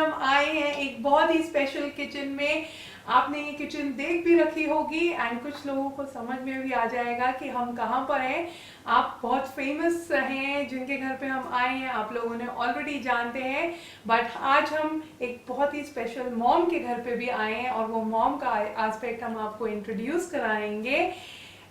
हम आए हैं एक बहुत ही स्पेशल किचन में। आपने ये किचन देख भी रखी होगी एंड कुछ लोगों को समझ में भी आ जाएगा कि हम कहाँ पर हैं। आप बहुत फेमस हैं जिनके घर पे हम आए हैं, आप लोगों ने ऑलरेडी जानते हैं। बट आज हम एक बहुत ही स्पेशल मॉम के घर पे भी आए हैं और वो मॉम का एस्पेक्ट हम आपको इंट्रोड्यूस कराएंगे।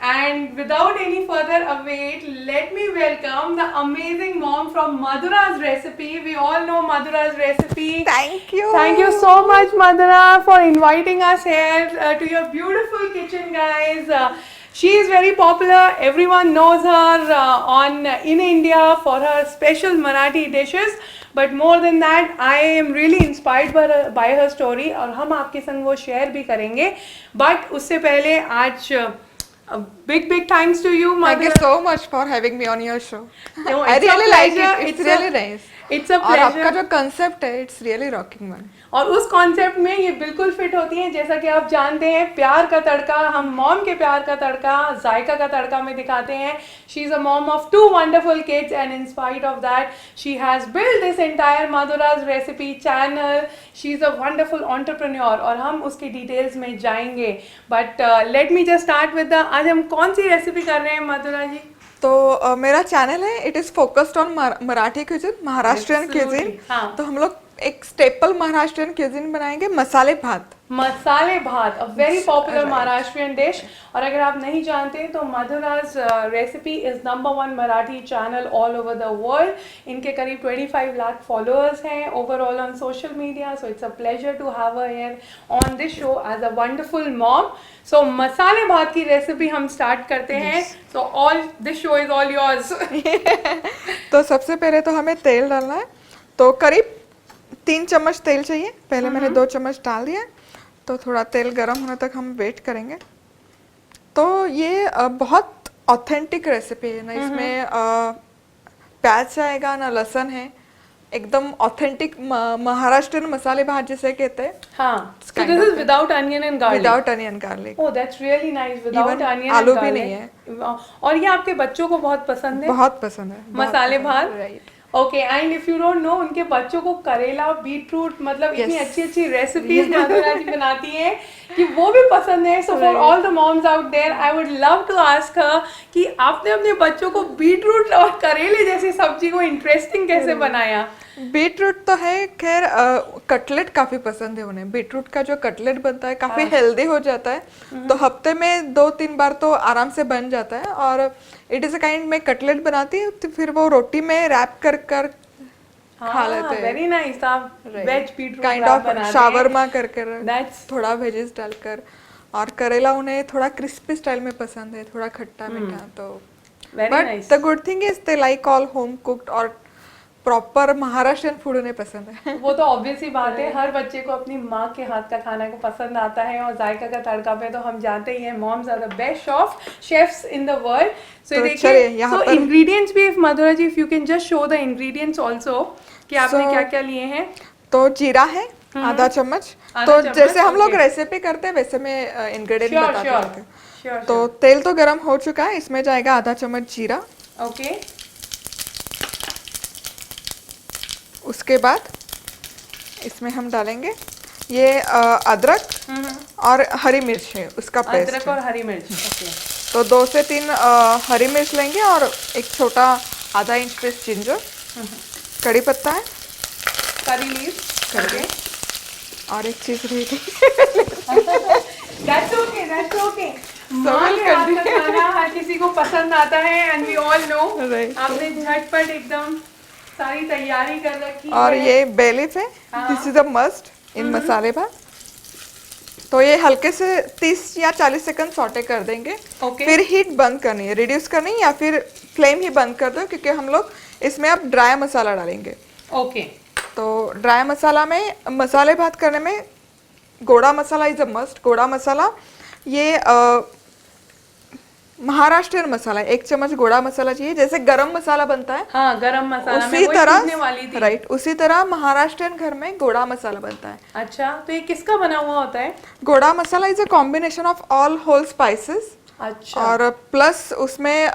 And without any further await, let me welcome the amazing mom from Madhura's Recipe. We all know Madhura's Recipe. Thank you. Thank you so much, Madhura, for inviting us here to your beautiful kitchen, guys. She is very popular. Everyone knows her in India for her special Marathi dishes. But more than that, I am really inspired by her story और हम आपके संग वो share भी करेंगे. But उससे पहले आज big thanks to you, Madhura. Thank you so much for having me on your show. No, I it's a really like pleasure. it. It's really nice. It's a और आपका pleasure. जो concept है, it's really rocking one. और उस concept में ये बिल्कुल fit होती हैं, जैसा कि आप जानते हैं प्यार का तड़का, हम मॉम के प्यार का तड़का जायका का तड़का में दिखाते हैं. She is a mom of 2 wonderful kids and in spite of that she has build this entire Madhura's recipe channel. She is a wonderful entrepreneur और हम उसकी डिटेल्स में जाएंगे. But let me just start with the आज हम कौन सी recipe कर रहे हैं मधुरा जी? तो मेरा चैनल है, it is focused on Marathi cuisine, Maharashtrian cuisine. हाँ. तो हम लोग एक स्टेपल महाराष्ट्रियन क्यूजिन बनाएंगे, मसाले bhat. Masale bhat, a very popular Right. Maharashtrian dish. और अगर आप नहीं जानते तो Madhura's recipe is number 1 Marathi channel all over the world. इनके करीब 25 लाख फॉलोअर्स हैं overall on social media. So it's a pleasure to have her here on this show as a wonderful mom. So masale bhat की रेसिपी हम स्टार्ट करते हैं. So all this show is all yours. तो सबसे पहले तो हमें तेल डालना है. तो करीब 3 चम्मच तेल चाहिए. पहले मैंने 2 चम्मच डाल दिया. तो थोड़ा तेल गर्म होने तक हम वेट करेंगे. तो ये बहुत ऑथेंटिक रेसिपी है ना, इसमें प्याज जाएगा ना लहसुन है. एकदम ऑथेंटिक महाराष्ट्रियन मसाले भात जिसे कहते हैं. हाँ. So this is without onion and garlic. Without onion garlic. Oh, that's really nice. Without Even onion आलू and भी garlic. नहीं है. और ये आपके बच्चों को बहुत पसंद है. बहुत पसंद है मसाले भात. Right. Okay. And if you don't no, उनके बच्चों को करेला, बीटरूट, मतलब इतनी Yes. अच्छी अच्छी रेसिपीज मधुरा जी बनाती हैं कि वो भी पसंद है. So for all the moms out there, I would love to ask her कि आपने अपने बच्चों को बीटरूट और करेले जैसी सब्जी को इंटरेस्टिंग कैसे बनाया? बीटरूट तो है, खैर कटलेट काफी पसंद है उन्हें. बीटरूट का जो कटलेट बनता है काफी हेल्दी हो जाता है. तो हफ्ते में 2-3 बार तो आराम से बन जाता है. और इट इज अ काइंड में कटलेट बनाती है तो फिर वो रोटी में रैप कर खा लेते हैं. Very nice. आप veg beetroot kind wrap of बनाते हैं. शावरमा कर That's- थोड़ा वेजेस डालकर. और करेला उन्हें थोड़ा क्रिस्पी स्टाइल में पसंद है, थोड़ा खट्टा मीठा. तो Very but nice. The good thing is they like all home cooked और प्रॉपर महाराष्ट्रियन फूड उन्हें पसंद है. वो तो ऑब्वियस ही बात है, हर बच्चे को अपनी माँ के हाथ का खाना को पसंद आता है. और जायका का तड़का पे तो हम जानते ही हैं, moms are the best chefs in the world. So तो देखिए, चलिए यहाँ सो पर- इंग्रेडिएंट्स भी, if Madhura ji if you can just show the ingredients also कि आपने So- क्या क्या लिए हैं. तो जीरा है आधा चम्मच. आधा तो चम्मच, जैसे हम लोग okay. रेसिपी करते हैं वैसे मैं इंग्रेडिएंट श्योर बताती श्योर हूँ. श्योर. तो तेल तो गरम हो चुका है, इसमें जाएगा आधा चम्मच जीरा. ओके. उसके बाद इसमें हम डालेंगे ये अदरक और हरी मिर्च है, उसका पेस्ट. अदरक और हरी मिर्च. ओके. तो 2 से 3 हरी मिर्च लेंगे और एक छोटा आधा इंच पीस जिंजर. कड़ी पत्ता है, करी लीव्स. ओके. और एक चीज रही थी. That's okay, that's okay. माँ we'll के हाथ का continue. खाना हर किसी को पसंद आता है and we all know. Right. आपने झटपट एकदम सारी तैयारी कर रखी और है. ये बे लीफ है, this is a must in मसाले भात. तो ये हल्के से 30 या 40 सेकंड सॉटे कर देंगे. Okay. फिर हीट बंद करनी है, रिड्यूस करनी है या फिर फ्लेम ही बंद कर दो, क्योंकि हम लोग इसमें अब ड्राई मसाला डालेंगे. ओके. तो ड्राई मसाला में मसाले भात करने में गोड़ा मसाला इज अ मस्ट. गोड़ा मसाला ये महाराष्ट्रियन मसाला है. 1 चम्मच गोड़ा मसाला चाहिए, जैसे गरम मसाला बनता है हाँ, गरम मसाला में उसी वही पूछने तरह. वाली थी. राइट, उसी तरह महाराष्ट्रियन घर में गोड़ा मसाला बनता है. अच्छा, तो ये किसका बना हुआ होता है? Goda masala is a combination of all whole spices. अच्छा. और प्लस उसमें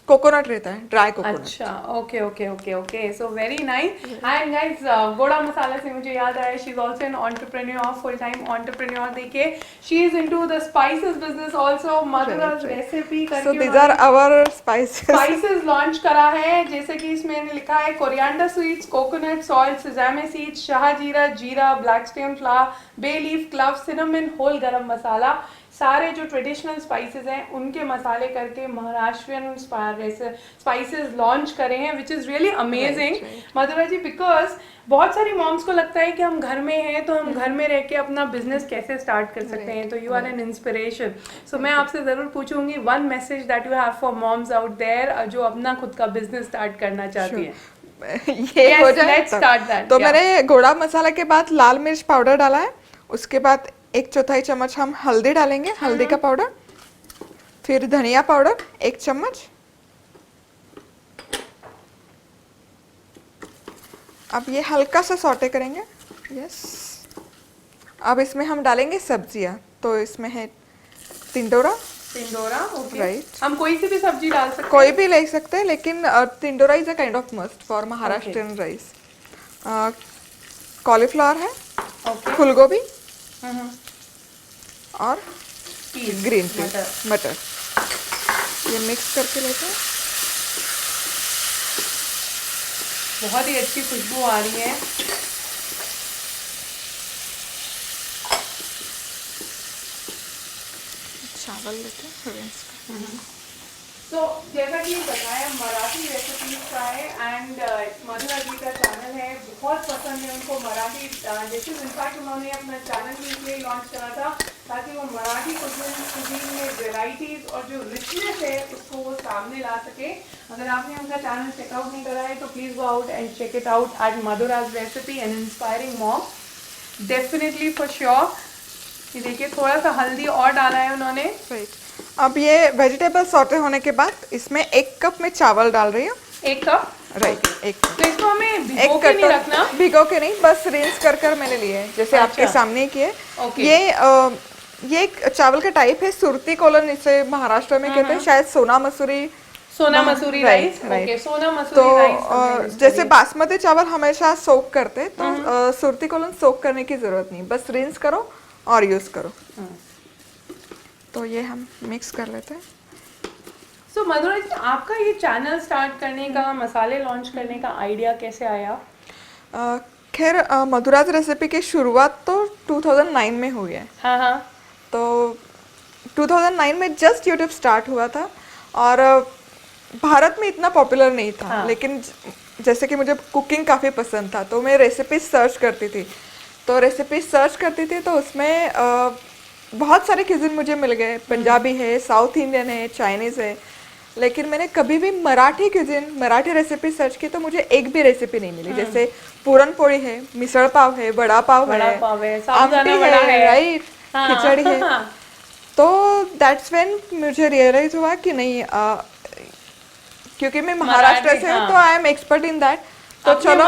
कोकोनट रहता है, ड्राई कोकोनट। अच्छा, okay okay okay okay, so very nice. And guys, goda masala से मुझे याद आया, she is also an entrepreneur, full time entrepreneur. देखिए, she is into the spices business also. Madhura's recipe so करके these are our spices. Spices launch करा है, जैसे कि इसमें लिखा है coriander seeds, coconut soil, sesame seeds, shahjeera, jeera, black stem flower, bay leaf, clove, cinnamon, whole garam masala, सारे जो ट्रेडिशनल स्पाइसेस हैं उनके मसाले करके महाराष्ट्रियन स्पाइसेस लॉन्च करे हैं, which is really amazing Madhura ji. Because बहुत सारी मॉम्स को लगता है कि हम घर में हैं तो हम घर में रह के अपना बिजनेस कैसे स्टार्ट कर सकते हैं, तो you are an inspiration. So मैं आपसे ज़रूर पूछूंगी, one message that you have for moms out there जो अपना खुद का बिजनेस स्टार्ट करना चाहती हैं। ये हो जाए let's start that, तो yeah. मैंने गोड़ा मसाला के बाद लाल मिर्च पाउडर डाला है, उसके बाद 1/4 चम्मच हम हल्दी डालेंगे, हल्दी का पाउडर, फिर धनिया पाउडर 1 चम्मच। अब ये हल्का सा सौटे करेंगे। यस, अब इसमें हम डालेंगे सब्जियां, तो इसमें है टिंडोरा। Okay, right. हम कोई सी भी सब्जी डाल सकते हैं? कोई भी ले सकते हैं, लेकिन tindora is a kind of must for Maharashtrian rice. Cauliflower है, ओके, फूलगोभी हम्म, और पीस, ग्रीन पीस, मटर। ये मिक्स करके लेते हैं। बहुत ही अच्छी खुशबू आ रही है। चावल लेते हैं, rinse करके। तो जैसा कि बताया, मराठी रेसिपीज का है एंड मधुरा जी का चैनल है, बहुत पसंद है उनको मराठी डिशेज। इनफैक्ट उन्होंने अपना चैनल भी इसलिए लॉन्च करा था ताकि वो मराठी कुजीन में वेराइटीज और जो रिचनेस है उसको वो सामने ला सके। अगर आपने उनका चैनल चेकआउट नहीं करा है तो please go out and check it out at Madhura's recipe and inspiring mom, definitely for sure. ये देखिए, थोड़ा सा हल्दी और डाला है उन्होंने। राइट, अब ये वेजिटेबल सॉटे होने के बाद इसमें 1 कप में चावल डाल रही हूँ। 1 कप, राइट, 1 कप। तो इसको हमें भिगो के नहीं रखना? भिगो के नहीं, बस रिंस कर मैंने लिए हैं, जैसे आपके सामने किए। ओके। ये एक चावल का टाइप है, सुरती कोलन इसे महाराष्ट्र में कहते हैं, शायद सोना मसूरी राइस। ओके, सोना मसूरी राइस। जैसे बासमती चावल हमेशा सोक करते हैं, तो सुरती कोलन सोक करने की जरूरत नहीं, बस रिंस करो और यूज करो। तो ये हम मिक्स कर लेते हैं। सो मधुरा जी, आपका ये चैनल स्टार्ट करने का, मसाले लॉन्च करने का आइडिया कैसे आया? खैर, मधुराज रेसिपी की शुरुआत तो 2009 में हुई है। हाँ हाँ। तो 2009 में जस्ट यूट्यूब स्टार्ट हुआ था और भारत में इतना पॉपुलर नहीं था। हाँ। लेकिन जैसे कि मुझे कुकिंग काफ़ी पसंद था, तो मैं रेसिपी सर्च करती थी। तो उसमें बहुत सारे क्यूजिन मुझे मिल गए, पंजाबी है, साउथ इंडियन है, चाइनीज़ है। लेकिन मैंने कभी भी Marathi cuisine, Marathi recipe search की तो मुझे एक भी रेसिपी नहीं मिली। जैसे पूरन पोड़ी है, मिसळ पाव है, वड़ा पाव है, आमटी है, राइट, खिचड़ी है। तो दैट्स व्हेन मुझे रियलाइज हुआ कि नहीं, क्योंकि मैं महाराष्ट्र से हूँ तो I am expert in that. तो चलो,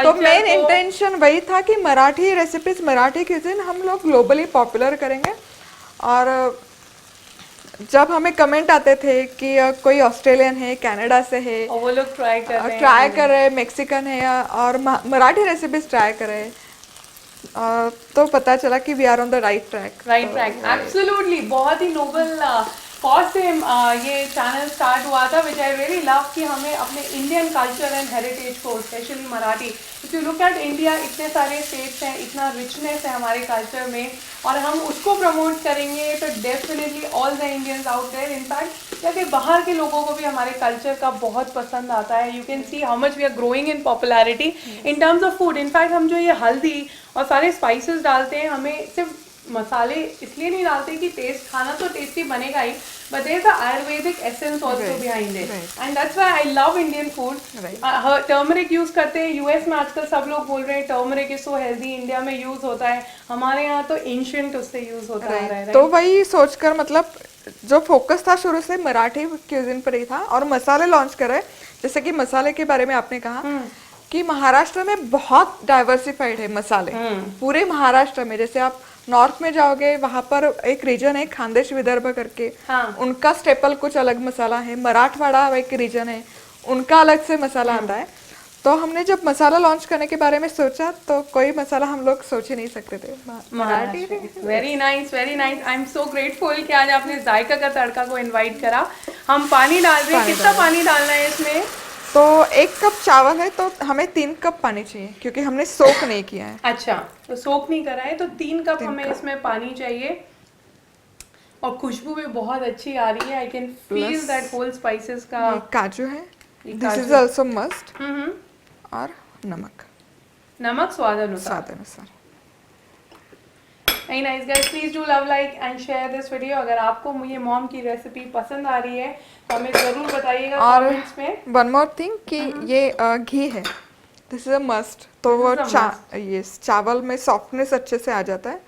तो मेन इंटेंशन वही था कि मराठी रेसिपीज, मराठी क्यूजिन हम लोग ग्लोबली पॉपुलर करेंगे। और जब हमें कमेंट आते थे कि कोई ऑस्ट्रेलियन है, कनाडा से है, वो लोग ट्राई कर रहे हैं, मैक्सिकन है और मराठी रेसिपीज ट्राई कर रहे हैं, तो पता चला कि we are on the right track. Absolutely. बहुत ही नोबल कॉज से ये चैनल स्टार्ट हुआ था, विच आई रियली लव, कि हमें अपने इंडियन कल्चर एंड हेरिटेज को, specially Marathi, if you look at India, इतने सारे स्टेट्स हैं, इतना रिचनेस है हमारे कल्चर में, और हम उसको प्रमोट करेंगे तो definitely all the Indians out there, in fact जाके बाहर के लोगों को भी हमारे कल्चर का बहुत पसंद आता है। You can see how much we are growing in popularity in terms of food. In fact हम जो ये हल्दी और सारे स्पाइसेस डालते हैं, हमें सिर्फ मसाले इसलिए नहीं डालते कि टेस्ट, खाना तो टेस्टी बनेगा ही, but there is a Ayurvedic essence also behind it, and that's why I love Indian food. Turmeric use करते हैं, यूएस में आजकल सब लोग बोल रहे हैं turmeric is so healthy, India में यूज होता है, हमारे यहाँ तो एंशिएंट उससे यूज होता है। तो वही सोचकर, मतलब जो फोकस था शुरू से मराठी क्यूजिन पर ही था, और मसाले लॉन्च करे। जैसे कि मसाले के बारे में आपने कहा कि महाराष्ट्र में बहुत डाइवर्सिफाइड है मसाले, पूरे महाराष्ट्र में। जैसे आप नॉर्थ में जाओगे वहां पर एक रीजन है खानदेश विदर्भ करके, हाँ। उनका स्टेपल कुछ अलग मसाला है। मराठवाड़ा एक रीजन है, उनका अलग से मसाला आता है। तो हमने जब मसाला लॉन्च करने के बारे में सोचा तो कोई मसाला हम लोग सोच ही नहीं सकते थे। Marathi very nice, very nice. I am so grateful कि आज आपने जायका का तड़का को इनवाइट करा। हम पानी डाल रहे हैं, कितना पानी डालना है इसमें? तो 1 कप चावल है तो हमें 3 कप पानी चाहिए, क्योंकि हमने सोक नहीं किया है। अच्छा, तो सोक नहीं करा है, तो 3 कप हमें इसमें पानी चाहिए। और खुशबू भी बहुत अच्छी आ रही है। I can feel that whole spices का। ये काजू है, ये this is kaju. Also must. और नमक नमक स्वाद अनुसार। स्वाद अनुसार। Very nice guys, please do love, like and share this video। अगर आपको ये मॉम की रेसिपी पसंद आ रही है तो हमें ज़रूर बताइएगा और कमेंट्स में। वन मोर थिंग कि ये घी है, दिस इज अ मस्ट। तो वो ये चावल में सॉफ्टनेस अच्छे से आ जाता है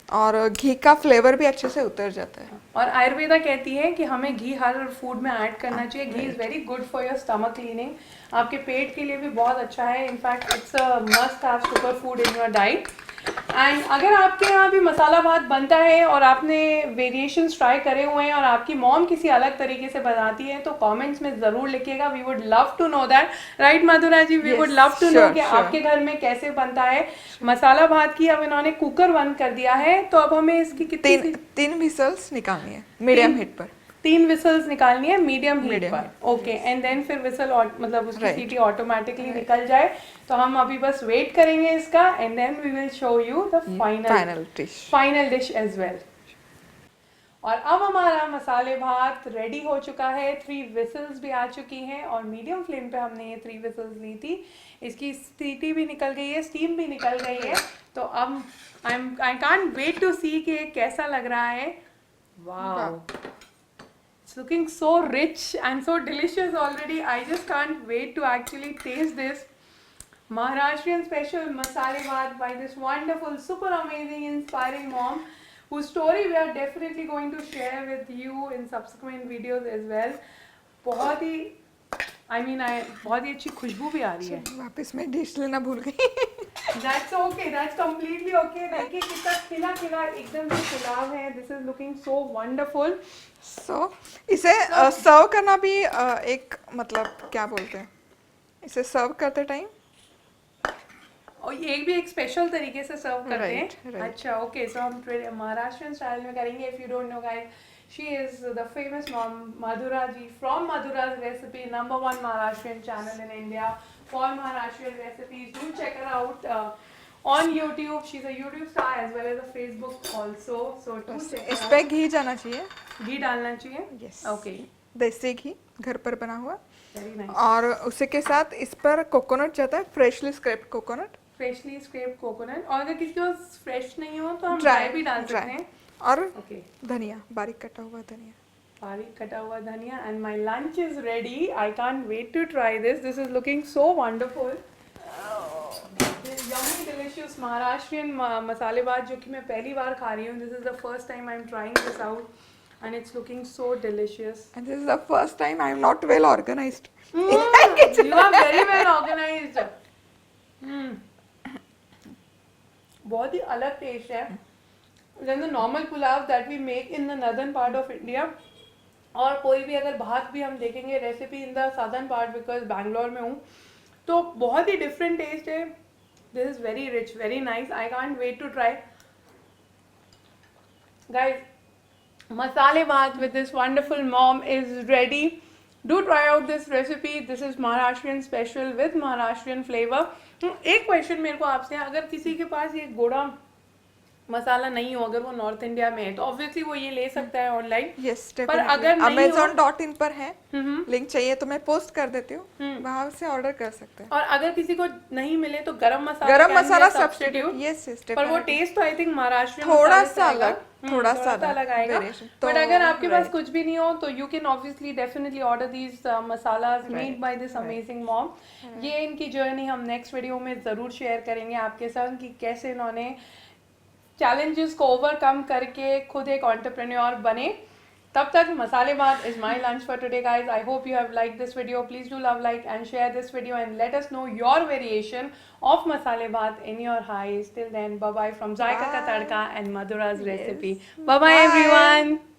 और घी का फ्लेवर भी अच्छे से उतर जाता है। और आयुर्वेदा कहती है कि हमें घी हर फूड में ऐड करना चाहिए। Ghee is very good for your stomach cleaning, आपके पेट के लिए भी बहुत अच्छा है। In fact it's a must have super food in your diet. And अगर आपके यहाँ भी मसाला भात बनता है और आपने वेरिएशंस ट्राई करे हुए हैं और आपकी मॉम किसी अलग तरीके से बनाती है तो कमेंट्स में ज़रूर लिखिएगा। We would love to know that, right Madhura ji? We would love to know कि आपके घर में कैसे बनता है मसाला भात। की अब इन्होंने कुकर बंद कर दिया है, तो अब हमें इसकी कितनी तीन विसल्स निकालनी है मीडियम हीट पर। 3 विसल्स निकालनी है मीडियम हीट पर। ओके, एंड देन फिर विसल मतलब उसकी सीटी ऑटोमेटिकली निकल जाए। तो हम अभी बस वेट करेंगे इसका, and then we will show you the final dish as well. और अब हमारा मसाले भात रेडी हो चुका है। 3 विसल्स भी आ चुकी हैं और मीडियम फ्लेम पे हमने ये 3 विसल्स ली थी। इसकी सीटी भी निकल गई है, स्टीम भी निकल गई है। तो अब आई कांट वेट टू सी कि कैसा लग रहा है। Wow, it's looking so rich and so delicious already. I just can't wait to actually taste this Maharashtrian special masale bhat by this wonderful, super amazing, inspiring mom, whose story we are definitely going to share with you in subsequent videos as well. बहुत ही बहुत ही अच्छी खुशबू भी आ रही है। वापस मैं dish लेना भूल गई। That's okay, that's completely okay। देखिए कितना खिला खिला एकदम से पुलाव है। This is looking so wonderful। So इसे सर्व करना भी एक मतलब क्या बोलते हैं, इसे सर्व करते टाइम और ये भी एक स्पेशल तरीके से सर्व करते हैं। right. अच्छा, ओके, सो हम महाराष्ट्रियन स्टाइल में करेंगे। If you don't know guys, she is the famous mom Madhura ji from Madhura's recipe, number 1 Maharashtrian channel in India for Maharashtrian recipes. Do check her out on YouTube. She's a YouTube star as well as a Facebook also. So do check her इस out। पे घी जाना चाहिए, घी डालना चाहिए। Yes. Okay, देसी घी घर पर बना हुआ। Very nice. और उसी के साथ इस पर कोकोनट जाता है, freshly scraped coconut, freshly scraped coconut. और अगर किसी को फ्रेश नहीं हो तो हम ड्राई भी डाल सकते हैं। और ओके, धनिया, बारीक कटा हुआ धनिया, बारीक कटा हुआ धनिया। And my lunch is ready. I can't wait to try this. This is looking so wonderful. Yummy delicious Maharashtrian masale bhat जो कि मैं पहली बार खा रही हूँ। This is the first time I am trying this out and it's looking so delicious। and this is the first time I am not well organized You are very well organized। बहुत ही अलग test है than the normal pulav that we make in the northern part of India। और कोई भी अगर भात भी हम देखेंगे recipe in the southern part, because Bangalore में हूँ, तो बहुत ही डिफरेंट टेस्ट है। This is very rich, very nice. I can't wait to try guys. Masale bhat with this wonderful mom is ready. Do try out this recipe. This is Maharashtrian special with Maharashtrian flavor। एक question मेरे को आपसे है, अगर किसी के पास ये गोड़ा मसाला नहीं हो, अगर वो नॉर्थ इंडिया में है तो ऑब्वियसली वो ये ले सकता है ऑनलाइन। yes, पर अगर नहीं amazon.in पर है, लिंक चाहिए तो मैं पोस्ट कर देती हूँ, वहां से ऑर्डर कर सकते हैं। और अगर किसी को नहीं मिले तो गरम मसाला सब्स्टिट्यूट, yes, पर वो टेस्ट तो आई थिंक महाराष्ट्र थोड़ा सा अलग आएगा। बट अगर आपके पास कुछ भी नहीं हो तो you can obviously definitely order these masalas made by this amazing mom. ये इनकी जर्नी हम नेक्स्ट वीडियो में जरूर शेयर करेंगे आपके साथ कि कैसे इन्होंने चैलेंजेस को ओवरकम करके खुद एक एंटरप्रेन्योर बने। तब तक मसाले भात is my lunch for today, guys. I hope you have liked this video. Please do love, like and share this video and let us know your variation of masale bhat in your house. Till then, bye bye from Zaika Ka Bye. Tadka and Madhura's Yes. recipe. Bye bye Bye. everyone.